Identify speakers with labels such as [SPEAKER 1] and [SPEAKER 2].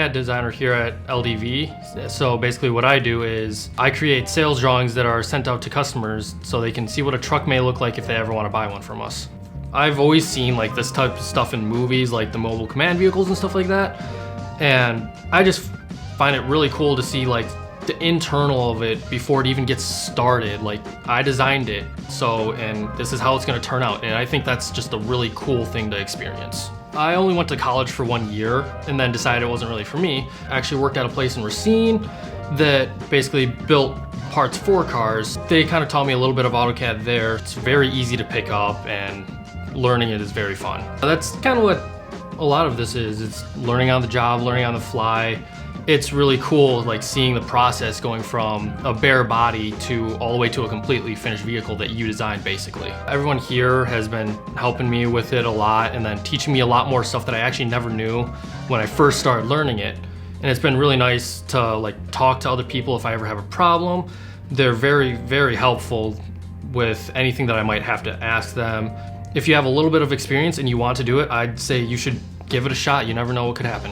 [SPEAKER 1] CAD designer here at LDV. So basically what I do is I create sales drawings that are sent out to customers so they can see what a truck may look like if they ever want to buy one from us. I've always seen like this type of stuff in movies, like the mobile command vehicles and stuff like that. And I just find it really cool to see like the internal of it before it even gets started. Like I designed it, and this is how it's gonna turn out. And I think that's just a really cool thing to experience. I only went to college for 1 year and then decided it wasn't really for me. I actually worked at a place in Racine that basically built parts for cars. They kind of taught me a little bit of AutoCAD there. It's very easy to pick up and learning it is very fun. That's kind of what a lot of this is. It's learning on the job, learning on the fly. It's really cool like seeing the process going from a bare body to all the way to a completely finished vehicle that you designed basically. Everyone here has been helping me with it a lot and then teaching me a lot more stuff that I actually never knew when I first started learning it. And it's been really nice to like talk to other people if I ever have a problem. They're very, very helpful with anything that I might have to ask them. If you have a little bit of experience and you want to do it, I'd say you should give it a shot. You never know what could happen.